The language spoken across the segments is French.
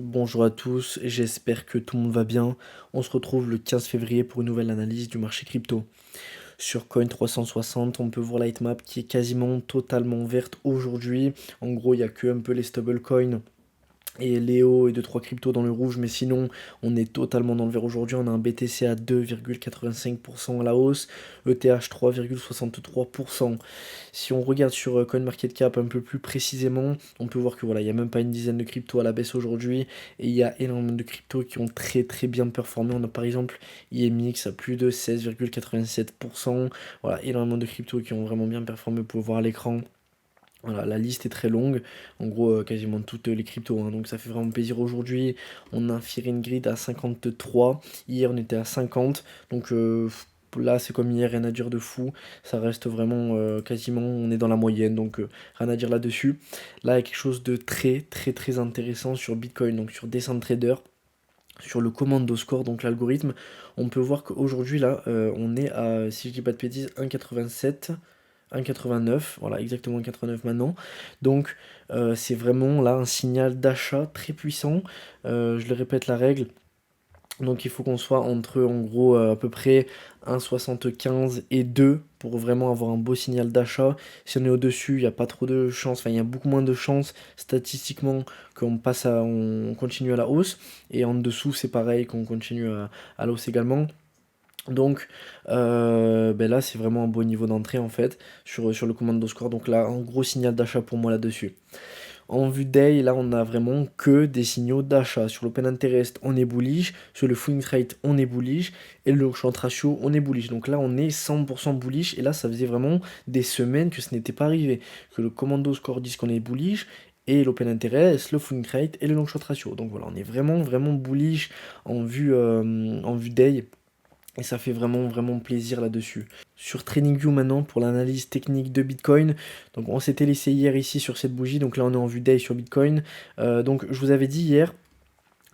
Bonjour à tous, j'espère que tout le monde va bien. On se retrouve le 15 février pour une nouvelle analyse du marché crypto. Sur Coin360, on peut voir la heatmap qui est quasiment totalement verte aujourd'hui. En gros, il n'y a que un peu les stablecoins et Léo et deux trois cryptos dans le rouge, mais sinon on est totalement dans le vert aujourd'hui. On a un BTC à 2,85% à la hausse, ETH 3,63%. Si on regarde sur CoinMarketCap un peu plus précisément, on peut voir que voilà, il n'y a même pas une dizaine de cryptos à la baisse aujourd'hui, et il y a énormément de cryptos qui ont très très bien performé. On a par exemple IMX à plus de 16,87%. Voilà, énormément de cryptos qui ont vraiment bien performé, vous pouvez voir à l'écran. Voilà, la liste est très longue, en gros quasiment toutes les cryptos, hein, donc ça fait vraiment plaisir. Aujourd'hui on a un Fear and Greed à 53, hier on était à 50, donc là c'est comme hier, rien à dire de fou, ça reste vraiment quasiment, on est dans la moyenne, donc rien à dire là-dessus. Là il y a quelque chose de très très très intéressant sur Bitcoin, donc sur Decentrader, sur le commando score, donc l'algorithme. On peut voir qu'aujourd'hui là on est à, si je dis pas de bêtises, 1,87. 1,89, voilà, exactement 1,89 maintenant. Donc c'est vraiment là un signal d'achat très puissant. Je le répète la règle. Donc il faut qu'on soit entre en gros à peu près 1,75 et 2 pour vraiment avoir un beau signal d'achat. Si on est au-dessus, il n'y a pas trop de chance, enfin il y a beaucoup moins de chances statistiquement qu'on passe à, on continue à la hausse. Et en dessous, c'est pareil, qu'on continue à la hausse également. Donc ben là c'est vraiment un beau niveau d'entrée en fait sur le commando score, donc là un gros signal d'achat pour moi là-dessus. En vue day, là on a vraiment que des signaux d'achat. Sur l'open interest on est bullish, sur le full rate on est bullish, et le short ratio on est bullish. Donc là on est 100% bullish, et là ça faisait vraiment des semaines que ce n'était pas arrivé, que le commando score dise qu'on est bullish, et l'open interest, le full rate et le long short ratio. Donc voilà, on est vraiment vraiment bullish en vue day. Et ça fait vraiment vraiment plaisir là-dessus. Sur TradingView maintenant pour l'analyse technique de Bitcoin. Donc on s'était laissé hier ici sur cette bougie. Donc là on est en vue day sur Bitcoin. Donc je vous avais dit hier,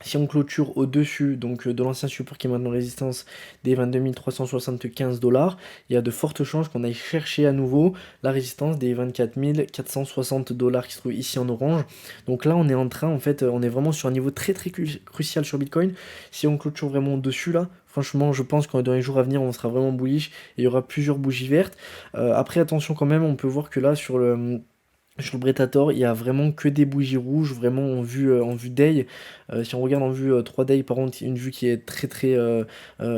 si on clôture au-dessus donc de l'ancien support qui est maintenant résistance des 22 375 $, il y a de fortes chances qu'on aille chercher à nouveau la résistance des 24 460 $ qui se trouve ici en orange. Donc là on est en train, en fait, on est vraiment sur un niveau très très crucial sur Bitcoin. Si on clôture vraiment au-dessus là, franchement je pense que dans les jours à venir on sera vraiment bullish et il y aura plusieurs bougies vertes. Après attention quand même, on peut voir que là sur le Brettator, il y a vraiment que des bougies rouges, vraiment en vue day. Si on regarde en vue 3 day, par contre, une vue qui est très très,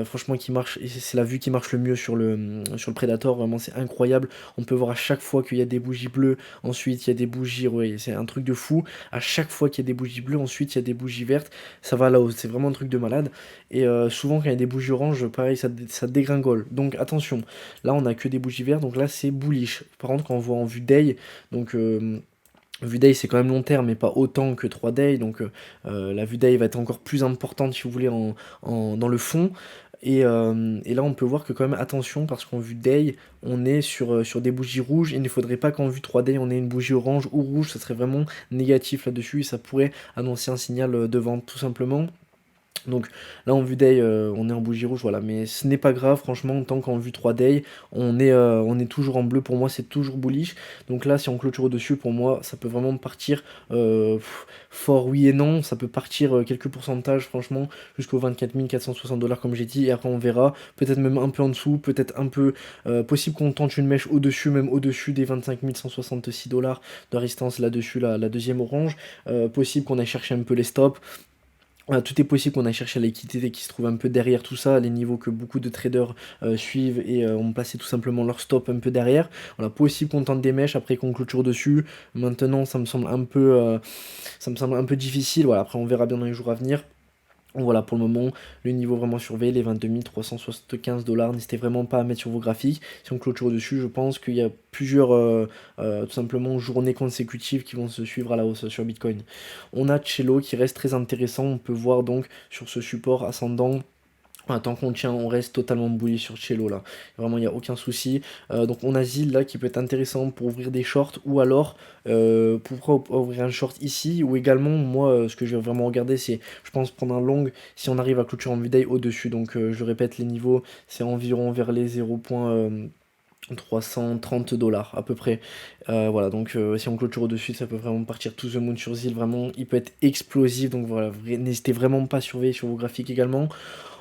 franchement qui marche, et c'est la vue qui marche le mieux sur le Predator, vraiment c'est incroyable. On peut voir à chaque fois qu'il y a des bougies bleues, ensuite il y a des bougies, ouais, c'est un truc de fou. À chaque fois qu'il y a des bougies bleues, ensuite il y a des bougies vertes, ça va à la hausse, c'est vraiment un truc de malade. Et souvent quand il y a des bougies oranges, pareil, ça dégringole. Donc attention, là on a que des bougies vertes, donc là c'est bullish. Par contre, quand on voit en vue day, donc vue day c'est quand même long terme mais pas autant que 3 day, donc la vue day va être encore plus importante si vous voulez dans le fond. Et là on peut voir que quand même attention, parce qu'en vue day on est sur des bougies rouges, il ne faudrait pas qu'en vue 3 day on ait une bougie orange ou rouge, ça serait vraiment négatif là-dessus et ça pourrait annoncer un signal de vente tout simplement. Donc là en vue day on est en bougie rouge, voilà, mais ce n'est pas grave franchement, tant qu'en vue 3 day on est toujours en bleu, pour moi c'est toujours bullish. Donc là si on clôture au dessus, pour moi ça peut vraiment partir fort oui et non, ça peut partir quelques pourcentages franchement jusqu'aux 24 460 $ comme j'ai dit, et après on verra, peut-être même un peu en dessous, peut-être un peu possible qu'on tente une mèche au-dessus, même au-dessus des 25 166 $ de résistance là-dessus, la deuxième orange. Possible qu'on aille chercher un peu les stops. Voilà, tout est possible qu'on aille chercher la liquidité qui se trouve un peu derrière tout ça, les niveaux que beaucoup de traders suivent et ont placé tout simplement leur stop un peu derrière. Voilà, possible qu'on tente des mèches après qu'on clôture dessus. Maintenant, ça me semble un peu difficile. Voilà, après on verra bien dans les jours à venir. Voilà, pour le moment, le niveau vraiment surveillé, les 22 375 $. N'hésitez vraiment pas à mettre sur vos graphiques. Si on clôture dessus, je pense qu'il y a plusieurs tout simplement journées consécutives qui vont se suivre à la hausse sur Bitcoin. On a Cello qui reste très intéressant. On peut voir donc sur ce support ascendant. Voilà, tant qu'on tient, on reste totalement bullish sur Cello là. Vraiment, il n'y a aucun souci. Donc on a Zil là qui peut être intéressant pour ouvrir des shorts, ou alors pour ouvrir un short ici, ou également, moi, ce que je vais vraiment regarder, c'est, je pense, prendre un long si on arrive à clôture en vue day au-dessus. Donc je répète, les niveaux, c'est environ vers les 0. $330 à peu près. Voilà, donc si on clôture au-dessus, ça peut vraiment partir to the moon sur ZIL, vraiment, il peut être explosif, donc voilà, n'hésitez vraiment pas à surveiller sur vos graphiques également.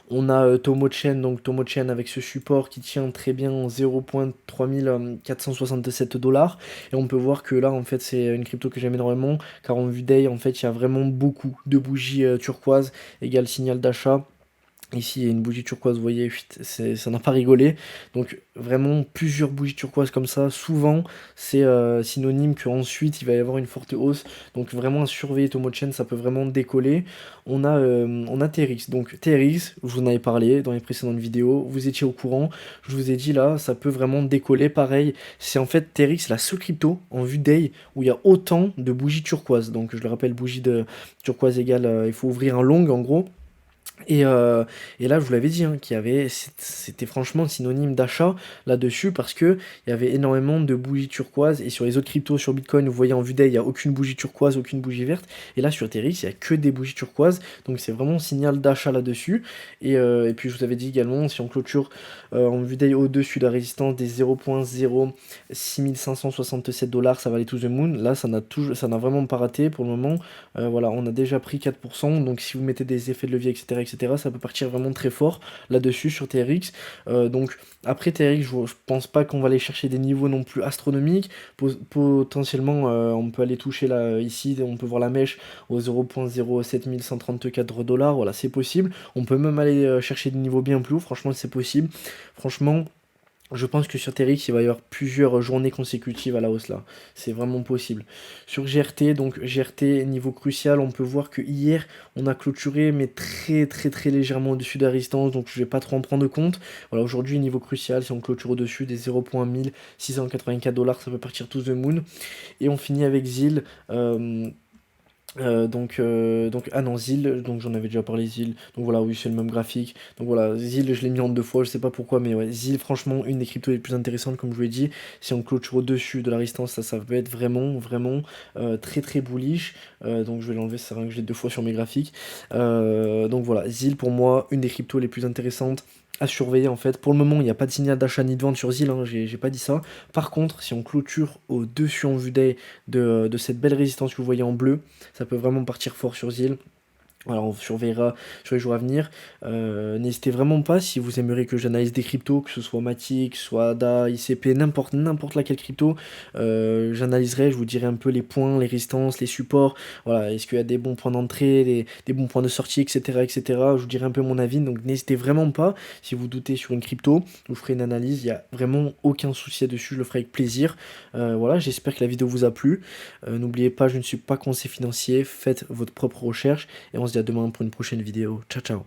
On a Tomo-Chain, donc Tomo-Chain avec ce support qui tient très bien en 0.3467 $. Et on peut voir que là, en fait, c'est une crypto que j'aime énormément, car en vue day, en fait, il y a vraiment beaucoup de bougies turquoise, égale signal d'achat. Ici, il y a une bougie turquoise, vous voyez, ça n'a pas rigolé. Donc, vraiment, plusieurs bougies turquoise comme ça, souvent, c'est synonyme qu'ensuite, il va y avoir une forte hausse. Donc, vraiment, à surveiller Tomo-Chain, ça peut vraiment décoller. On a TRX. Donc, TRX, je vous en avais parlé dans les précédentes vidéos, vous étiez au courant. Je vous ai dit là, ça peut vraiment décoller. Pareil, c'est en fait TRX, la seule crypto en vue day où il y a autant de bougies turquoise. Donc, je le rappelle, bougie de turquoise égale, il faut ouvrir un long en gros. Et là, je vous l'avais dit, hein, c'était franchement synonyme d'achat là-dessus parce que il y avait énormément de bougies turquoises et sur les autres cryptos, sur Bitcoin, vous voyez en vue day, il n'y a aucune bougie turquoise, aucune bougie verte. Et là, sur Ethereum, il n'y a que des bougies turquoises, donc c'est vraiment un signal d'achat là-dessus. Et puis, je vous avais dit également, si on clôture en vue day au-dessus de la résistance des 0.06567 $, ça va aller to the moon. Là, ça n'a vraiment pas raté pour le moment. Voilà, on a déjà pris 4%, donc si vous mettez des effets de levier, etc., ça peut partir vraiment très fort là-dessus sur TRX. Donc après TRX, je pense pas qu'on va aller chercher des niveaux non plus astronomiques. Potentiellement, on peut aller toucher là, ici, on peut voir la mèche au 0.07134 $. Voilà, c'est possible. On peut même aller chercher des niveaux bien plus hauts. Franchement, c'est possible. Franchement, je pense que sur TRX, il va y avoir plusieurs journées consécutives à la hausse là. C'est vraiment possible. Sur GRT, donc GRT, niveau crucial, on peut voir que hier, on a clôturé, mais très légèrement au-dessus de la résistance, donc je vais pas trop en prendre compte. Voilà, aujourd'hui, niveau crucial, si on clôture au-dessus des 0.1684 $, ça peut partir to the moon. Et on finit avec ZIL. Ah non, ZIL, donc j'en avais déjà parlé, ZIL, donc voilà, oui, c'est le même graphique, donc voilà, ZIL, je l'ai mis en deux fois, je sais pas pourquoi, mais ouais, ZIL, franchement, une des cryptos les plus intéressantes, comme je vous l'ai dit, si on clôture au-dessus de la résistance, ça peut être vraiment très bullish, donc je vais l'enlever, ça sert à rien que je l'ai deux fois sur mes graphiques, donc voilà, ZIL, pour moi, une des cryptos les plus intéressantes, à surveiller en fait. Pour le moment, il n'y a pas de signal d'achat ni de vente sur ZIL, hein, j'ai pas dit ça. Par contre, si on clôture au-dessus en vue day de cette belle résistance que vous voyez en bleu, ça peut vraiment partir fort sur ZIL. Voilà, on surveillera sur les jours à venir. N'hésitez vraiment pas si vous aimeriez que j'analyse des cryptos, que ce soit Matic, soit ADA, ICP, n'importe laquelle crypto. J'analyserai, je vous dirai un peu les points, les résistances, les supports. Voilà, est-ce qu'il y a des bons points d'entrée, des bons points de sortie, etc. Je vous dirai un peu mon avis. Donc n'hésitez vraiment pas si vous doutez sur une crypto. Je vous ferai une analyse. Il n'y a vraiment aucun souci là-dessus. Je le ferai avec plaisir. Voilà, j'espère que la vidéo vous a plu. N'oubliez pas, je ne suis pas conseiller financier. Faites votre propre recherche. Et on se dit à demain pour une prochaine vidéo. Ciao, ciao.